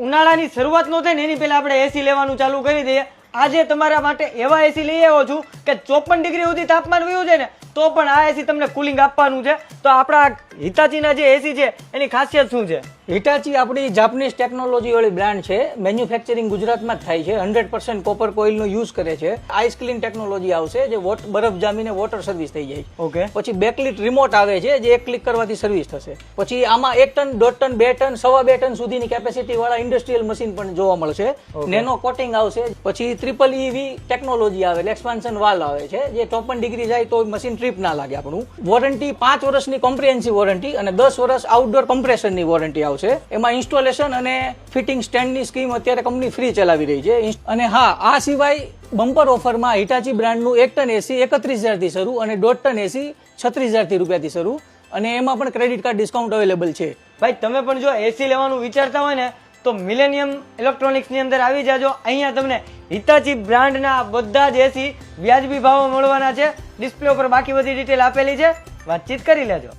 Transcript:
ઉનાળાની શરૂઆત નો થાય ને એની પહેલા આપણે એસી લેવાનું ચાલુ કરી દઈએ. આજે તમારા માટે એવા એસી લઈ આવ્યો છું કે 54 ડિગ્રી સુધી તાપમાન વયું છે ને તો પણ આ એસી તમને કુલિંગ આપવાનું છે. તો આપણા હિતાચીના જે એસી છે એની ખાસિયત શું છે? હિટાચી આપણી જાપાનીઝ ટેકનોલોજી વાળી બ્રાન્ડ છે. મેન્યુફેક્ચરિંગ ગુજરાતમાં જ થાય છે. 100% કોપર કોઇલનો યુઝ કરે છે. આઈસ ક્લીન ટેકનોલોજી આવશે જે બરફ જામીને વોટર સર્વિસ થઈ જાય. ઓકે. પછી બેકલિટ રિમોટ આવે છે જે એક ક્લિક કરવાથી સર્વિસ થશે. પછી આમાં 1 ટન 1.5 ટન 2 ટન 2.5 ટન સુધીની કેપેસિટી વાળા ઇન્ડસ્ટ્રીયલ મશીન પણ જોવા મળશે. નેનો કોટિંગ આવશે. પછી ટ્રિપલ EV ટેકનોલોજી આવે, એક્સપાન્શન વાલ્વ આવે છે જે 54 ડિગ્રી જાય તો મશીન ટ્રીપ ના લાગે. આપણું વોરંટી 5 વર્ષની કોમ્પ્રિહેન્સિવ વોરંટી અને 10 વર્ષ આઉટડોર કમ્પ્રેશનની વોરંટી આવશે. એમાં ઇન્સ્ટોલેશન અને ફિટિંગ સ્ટેન્ડની સ્કીમ અત્યારે કંપની ફ્રી ચલાવી રહી છે. અને હા, આ સિવાય બમ્પર ઓફરમાં હિટાચી બ્રાન્ડનું 1 ટન એસી 31,000 થી શરૂ અને 1.5 ટન એસી 36,000 રૂપિયાથી શરૂ, અને એમાં પણ ક્રેડિટ કાર્ડ ડિસ્કાઉન્ટ અવેલેબલ છે. ભાઈ તમે પણ જો એસી લેવાનું વિચારતા હોય ને તો મિલેનિયમ ઇલેક્ટ્રોનિક્સ ની અંદર આવી જાજો. અહીંયા તમને હિતાચી બ્રાન્ડના બધા જ એસી વ્યાજબી ભાવે મળવાના છે. ડિસ્પ્લે ઉપર બાકી બધી ડિટેલ આપેલી છે, વાતચીત કરી લેજો.